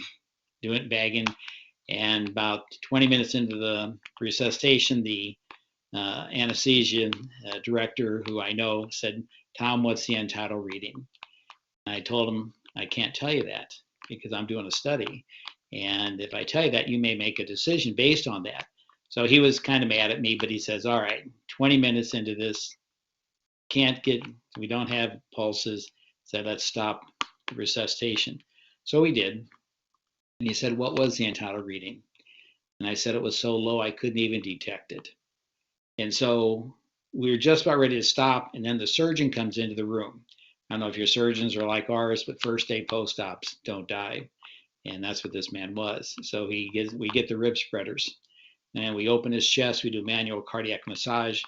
doing bagging. And about 20 minutes into the resuscitation, the anesthesia director, who I know, said, "Tom, what's the end tidal reading?" And I told him, "I can't tell you that because I'm doing a study. And if I tell you that, you may make a decision based on that." So he was kind of mad at me, but he says, "All right, 20 minutes into this, we don't have pulses. So let's stop the resuscitation." So we did. And he said, "What was the end tidal reading?" And I said it was so low I couldn't even detect it. And so we were just about ready to stop, and then the surgeon comes into the room. I don't know if your surgeons are like ours, but first day post-ops don't die. And that's what this man was. So we get the rib spreaders, and we open his chest, we do manual cardiac massage,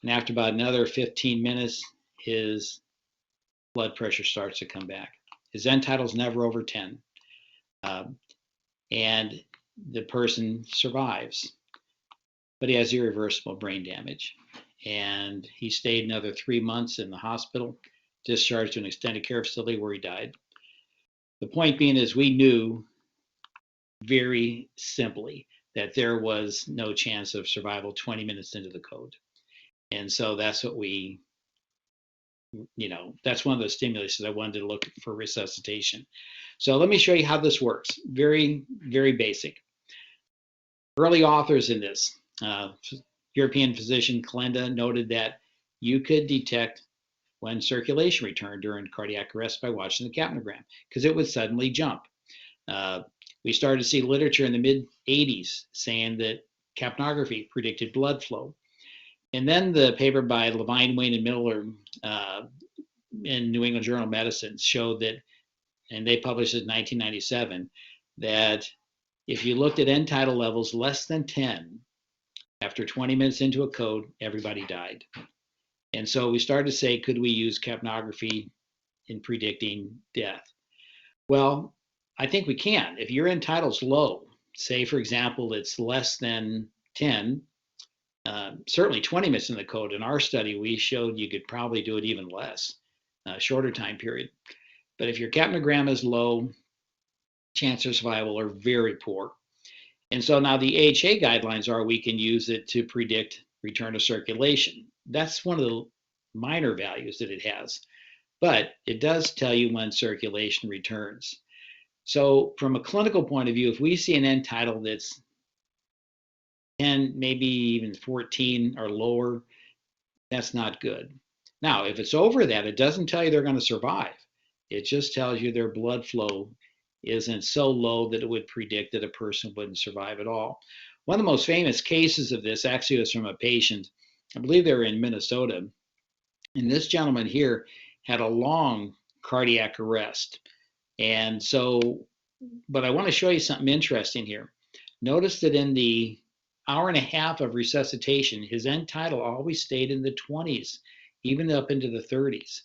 and after about another 15 minutes, his blood pressure starts to come back. His end title's never over 10. And the person survives, but he has irreversible brain damage. And he stayed another 3 months in the hospital, discharged to an extended care facility where he died. The point being is we knew very simply that there was no chance of survival 20 minutes into the code. And so that's what that's one of the stimuluses I wanted to look for resuscitation. So let me show you how this works. Very, very basic. Early authors in this, European physician Kalenda noted that you could detect when circulation returned during cardiac arrest by watching the capnogram, because it would suddenly jump. We started to see literature in the mid 80s saying that capnography predicted blood flow. And then the paper by Levine, Wayne, and Miller in New England Journal of Medicine showed that, and they published it in 1997, that if you looked at end tidal levels less than 10, after 20 minutes into a code, everybody died. And so we started to say, could we use capnography in predicting death? Well, I think we can. If your end tidal's low, say, for example, it's less than 10, certainly 20 minutes in the code. In our study, we showed you could probably do it even less, shorter time period. But if your capnogram is low, chances of survival are very poor. And so now the AHA guidelines are we can use it to predict return to circulation. That's one of the minor values that it has, but it does tell you when circulation returns. So from a clinical point of view, if we see an end tidal that's 10, maybe even 14 or lower, that's not good. Now, if it's over that, it doesn't tell you they're going to survive. It just tells you their blood flow isn't so low that it would predict that a person wouldn't survive at all. One of the most famous cases of this actually was from a patient, I believe they were in Minnesota. And this gentleman here had a long cardiac arrest. And so, but I want to show you something interesting here. Notice that in the hour and a half of resuscitation, his end tidal always stayed in the 20s, even up into the 30s.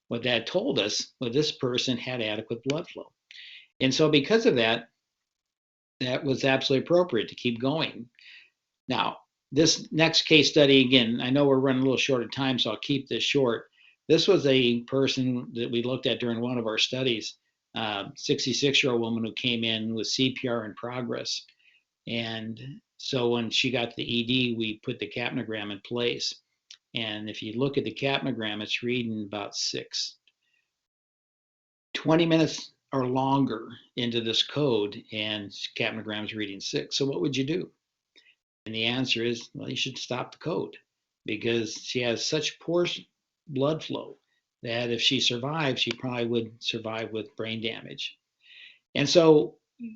What that told us was this person had adequate blood flow. And so because of that, that was absolutely appropriate to keep going. Now, this next case study, again, I know we're running a little short of time, so I'll keep this short. This was a person that we looked at during one of our studies, 66-year-old woman who came in with CPR in progress. And so when she got the ED, we put the capnogram in place. And if you look at the capnogram, it's reading about 6. 20 minutes or longer into this code, and capnogram's reading 6. So what would you do? And the answer is, well, you should stop the code, because she has such poor blood flow that if she survives, she probably would survive with brain damage. And so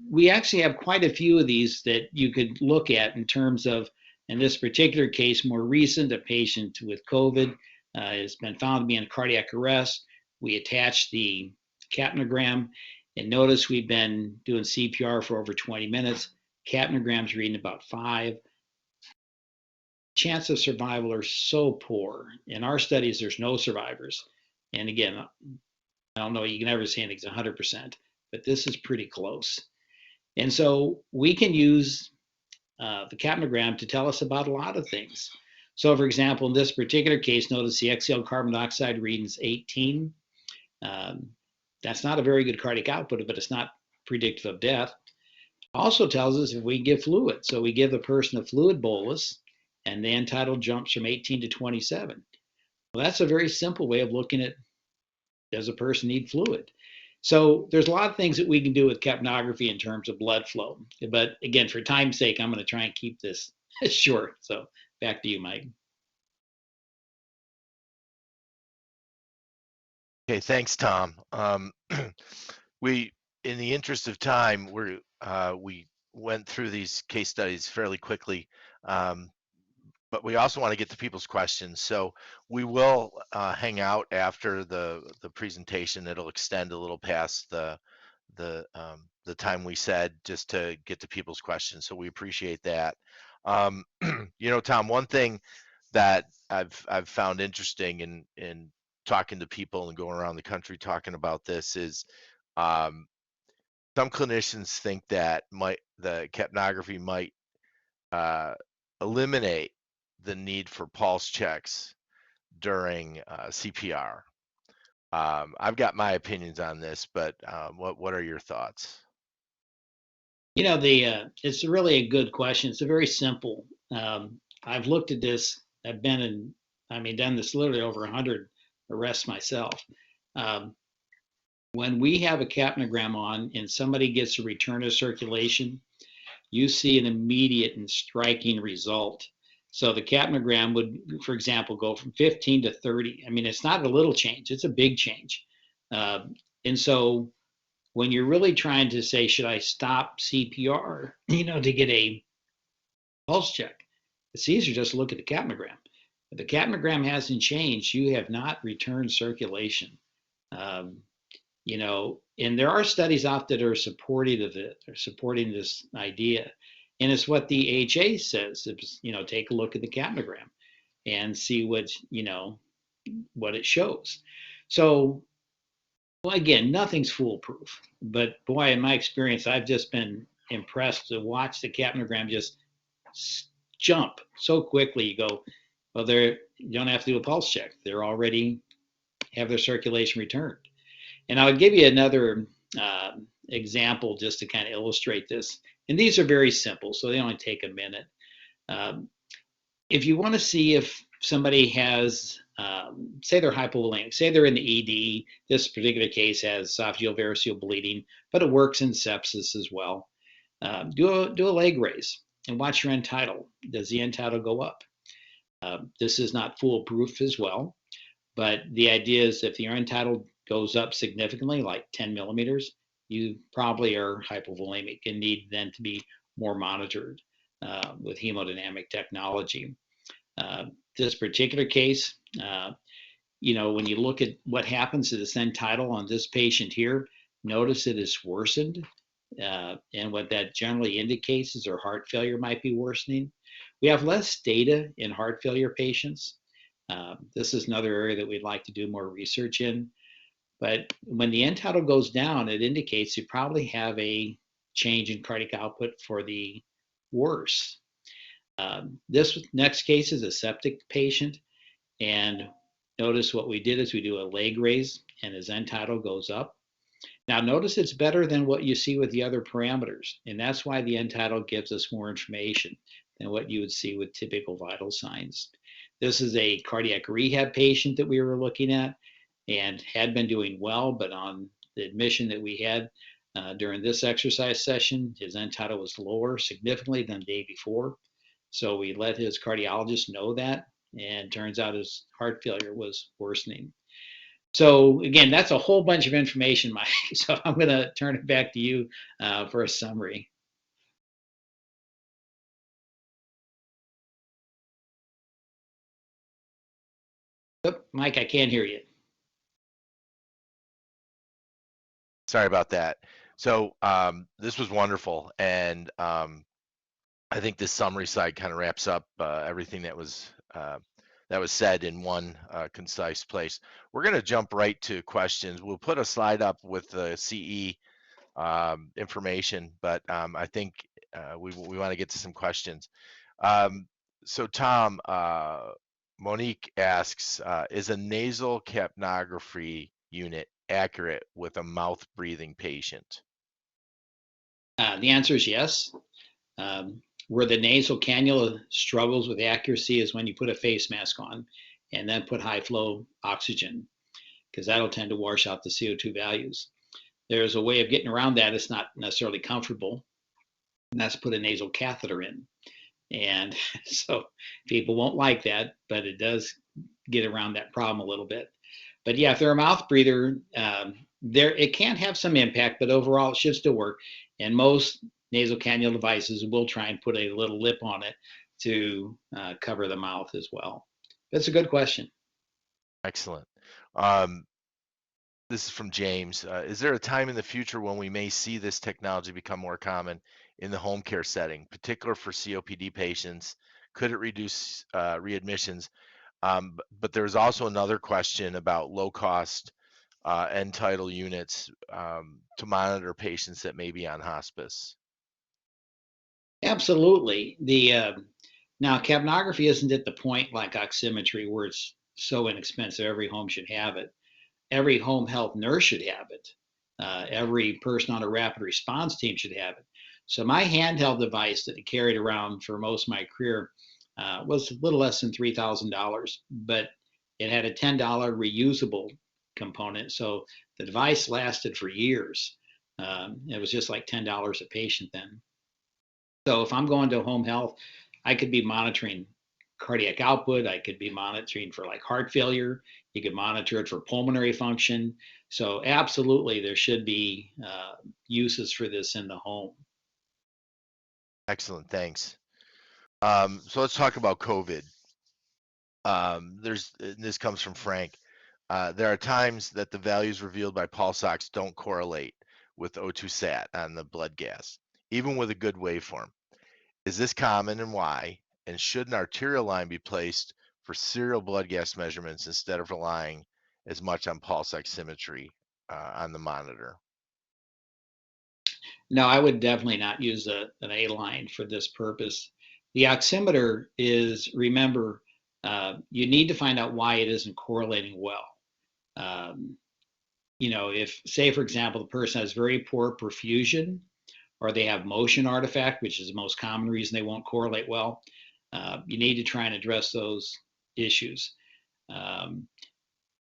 we actually have quite a few of these that you could look at in terms of, in this particular case, more recent, a patient with COVID has been found to be in cardiac arrest. We attached the capnogram, and notice we've been doing CPR for over 20 minutes. Capnogram's reading about 5. Chance of survival are so poor. In our studies, there's no survivors. And again, I don't know, you can never say anything's 100%, but this is pretty close. And so we can use the capnogram to tell us about a lot of things. So for example, in this particular case, notice the exhaled carbon dioxide readings 18. That's not a very good cardiac output, but it's not predictive of death. Also tells us if we give fluid. So we give the person a fluid bolus, and the end tidal jumps from 18 to 27. Well, that's a very simple way of looking at, does a person need fluid? So there's a lot of things that we can do with capnography in terms of blood flow. But again, for time's sake, I'm going to try and keep this short. So back to you, Mike. Okay, thanks, Tom. In the interest of time, we went through these case studies fairly quickly, but we also want to get to people's questions. So we will hang out after the presentation. It'll extend a little past the time we said, just to get to people's questions. So we appreciate that. Tom, one thing that I've found interesting in talking to people and going around the country talking about this is, some clinicians think that the capnography might eliminate the need for pulse checks during CPR. I've got my opinions on this, but what are your thoughts? It's really a good question. It's a very simple. I've looked at this. I've done this literally over 100 arrests myself. When we have a capnogram on and somebody gets a return to circulation, you see an immediate and striking result. So the capnogram would, for example, go from 15 to 30. I mean, it's not a little change, it's a big change. And so when you're really trying to say, should I stop CPR, to get a pulse check, it's easier just to look at the capnogram. If the capnogram hasn't changed, you have not returned circulation. And there are studies out that are supportive of it, or supporting this idea. And it's what the HA says. It's, take a look at the capnogram and see what it shows. So, well, again, nothing's foolproof. But boy, in my experience, I've just been impressed to watch the capnogram just jump so quickly. You go, well, you don't have to do a pulse check. They're already have their circulation returned. And I'll give you another example just to kind of illustrate this. And these are very simple, so they only take a minute. If you want to see if somebody has, say they're hypovolemic, say they're in the ED, this particular case has esophageal variceal bleeding, but it works in sepsis as well. Do a leg raise and watch your end tidal. Does the end tidal go up? This is not foolproof as well, but the idea is if your end tidal goes up significantly, like 10 millimeters, you probably are hypovolemic and need then to be more monitored with hemodynamic technology. This particular case, when you look at what happens to this end tidal on this patient here, notice it is worsened. And what that generally indicates is their heart failure might be worsening. We have less data in heart failure patients. This is another area that we'd like to do more research in. But when the end tidal goes down, it indicates you probably have a change in cardiac output for the worse. This next case is a septic patient. And notice what we did is we do a leg raise and his end tidal goes up. Now notice it's better than what you see with the other parameters. And that's why the end tidal gives us more information than what you would see with typical vital signs. This is a cardiac rehab patient that we were looking at and had been doing well, but on the admission that we had during this exercise session, his end tidal was lower significantly than the day before. So we let his cardiologist know that, and turns out his heart failure was worsening. So again, that's a whole bunch of information, Mike. So I'm going to turn it back to you for a summary. Oh, Mike, I can't hear you. Sorry about that. So this was wonderful, and I think this summary slide kind of wraps up everything that was said in one concise place. We're going to jump right to questions. We'll put a slide up with the CE information, but I think we want to get to some questions. So Tom, Monique asks, is a nasal capnography unit accurate with a mouth breathing patient? The answer is yes. Where the nasal cannula struggles with accuracy is when you put a face mask on and then put high flow oxygen, because that'll tend to wash out the CO2 values. There's a way of getting around that. It's not necessarily comfortable, and that's put a nasal catheter in. And so people won't like that, but it does get around that problem a little bit. But yeah, if they're a mouth breather, it can have some impact, but overall it should still work. And most nasal cannula devices, we'll try and put a little lip on it to cover the mouth as well. That's a good question. Excellent. This is from James. Is there a time in the future when we may see this technology become more common in the home care setting, particular for COPD patients? Could it reduce readmissions? But there's also another question about low-cost end-tidal units to monitor patients that may be on hospice. Absolutely. Now capnography isn't at the point like oximetry where it's so inexpensive every home should have it. Every home health nurse should have it. Every person on a rapid response team should have it. So my handheld device that I carried around for most of my career was a little less than $3,000, but it had a $10 reusable component. So the device lasted for years. It was just like $10 a patient then. So if I'm going to home health, I could be monitoring cardiac output. I could be monitoring for like heart failure. You could monitor it for pulmonary function. So absolutely, there should be uses for this in the home. Excellent, thanks. So let's talk about COVID. This comes from Frank. There are times that the values revealed by PulseOx don't correlate with O2 sat on the blood gas, even with a good waveform. Is this common and why? And should an arterial line be placed for serial blood gas measurements instead of relying as much on pulse oximetry on the monitor? No, I would definitely not use an A line for this purpose. The oximeter is, remember, you need to find out why it isn't correlating well. If, say, for example, the person has very poor perfusion or they have motion artifact, which is the most common reason they won't correlate well, you need to try and address those issues.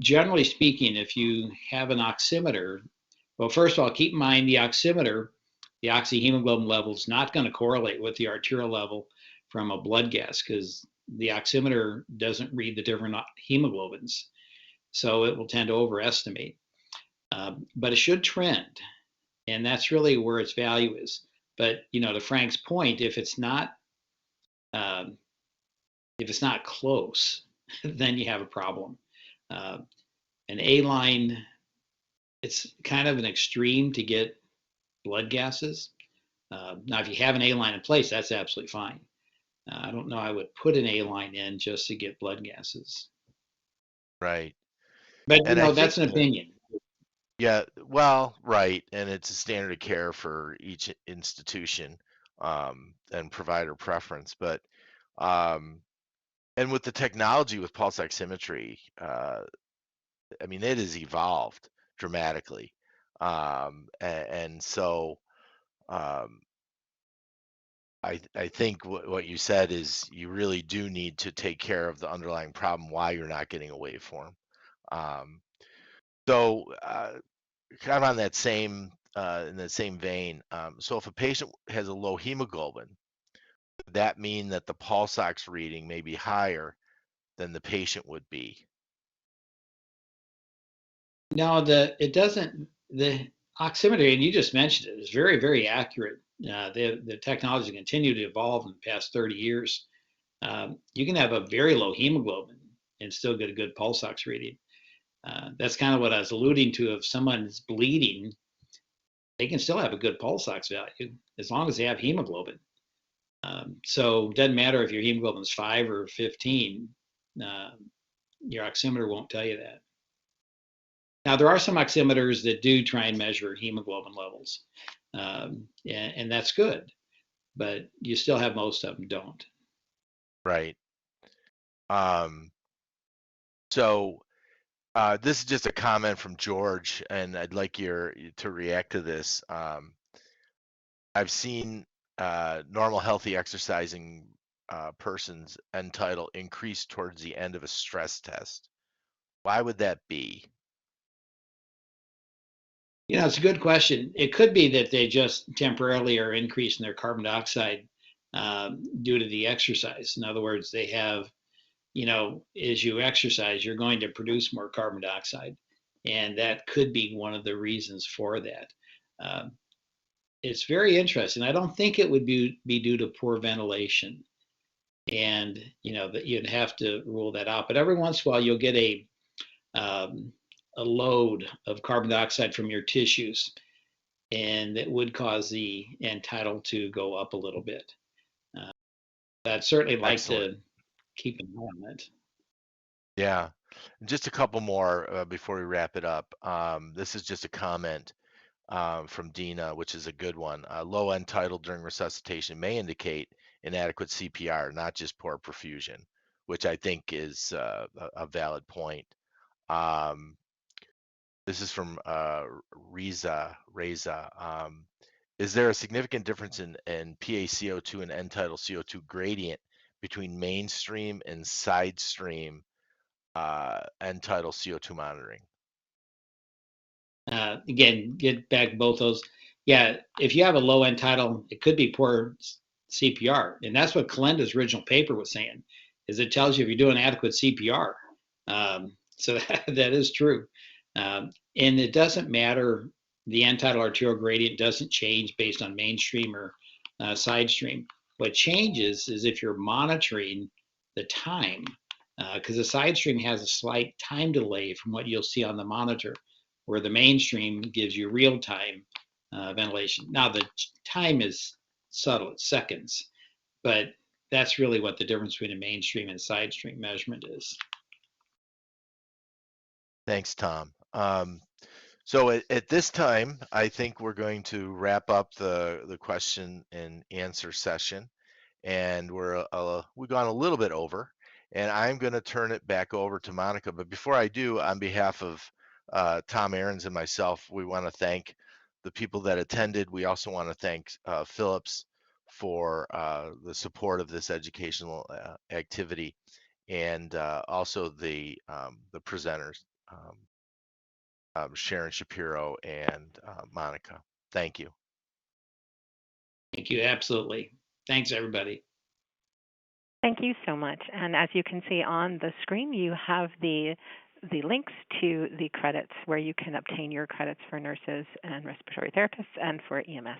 Generally speaking, if you have an oximeter, well, first of all, keep in mind the oximeter, the oxyhemoglobin level is not going to correlate with the arterial level from a blood gas because the oximeter doesn't read the different hemoglobins. So it will tend to overestimate. But it should trend. And that's really where its value is. But to Frank's point, if it's not close, then you have a problem. An A line, it's kind of an extreme to get blood gases. Now, if you have an A line in place, that's absolutely fine. I don't know. I would put an A line in just to get blood gases. Right. But And I think, that's an opinion. yeah, well, right. And it's a standard of care for each institution and provider preference. But, and with the technology with pulse oximetry, I mean, it has evolved dramatically. And so I think what you said is you really do need to take care of the underlying problem why you're not getting a waveform. So kind of on that same in that same vein, so if a patient has a low hemoglobin, would that mean that the pulse ox reading may be higher than the patient would be? No, it doesn't. The oximetry, and you just mentioned it, is very, very accurate. The technology continued to evolve in the past 30 years. You can have a very low hemoglobin and still get a good pulse ox reading. That's kind of what I was alluding to. If someone's bleeding, they can still have a good pulse ox value as long as they have hemoglobin. So it doesn't matter if your hemoglobin is 5 or 15, your oximeter won't tell you that. Now, there are some oximeters that do try and measure hemoglobin levels, and that's good, but you still have most of them don't. Right. So this is just a comment from George, and I'd like to react to this. I've seen normal, healthy exercising persons end-tidal increase towards the end of a stress test. Why would that be? It's a good question. It could be that they just temporarily are increasing their carbon dioxide due to the exercise. In other words, they have, as you exercise, you're going to produce more carbon dioxide. And that could be one of the reasons for that. it's very interesting. I don't think it would be due to poor ventilation, and that you'd have to rule that out. But every once in a while, you'll get um, a load of carbon dioxide from your tissues, and that would cause the end tidal to go up a little bit. I'd certainly like Excellent. to keep an eye on it. Yeah. Just a couple more before we wrap it up. This is just a comment from Dina, which is a good one. Low end tidal during resuscitation may indicate inadequate CPR, not just poor perfusion, which I think is a valid point. Um, this is from Reza. Is there a significant difference in PaCO2 and end tidal CO2 gradient between mainstream and side stream end tidal CO2 monitoring? Again, get back both those. Yeah, if you have a low end tidal, it could be poor CPR, and that's what Kalenda's original paper was saying. Is it tells you if you're doing adequate CPR. So that is true, and it doesn't matter. The end tidal arterial gradient doesn't change based on mainstream or side stream. What changes is if you're monitoring the time, because the side stream has a slight time delay from what you'll see on the monitor, where the mainstream gives you real time ventilation. Now, the time is subtle, it's seconds, but that's really what the difference between a mainstream and side stream measurement is. Thanks, Tom. So at this time, I think we're going to wrap up the question and answer session, and we've gone a little bit over, and I'm going to turn it back over to Monica. But before I do, on behalf of Tom Ahrens and myself, we want to thank the people that attended. We also want to thank Philips for the support of this educational activity, and also the presenters. Sharon Shapiro and Monica. Thank you. Thank you, absolutely. Thanks, everybody. Thank you so much. And as you can see on the screen, you have the links to the credits where you can obtain your credits for nurses and respiratory therapists and for EMS.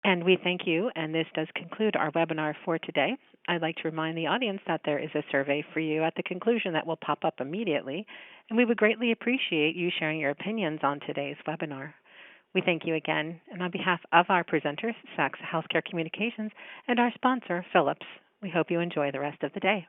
And we thank you, and this does conclude our webinar for today. I'd like to remind the audience that there is a survey for you at the conclusion that will pop up immediately, and we would greatly appreciate you sharing your opinions on today's webinar. We thank you again, and on behalf of our presenters, Sachs Healthcare Communications, and our sponsor, Philips, we hope you enjoy the rest of the day.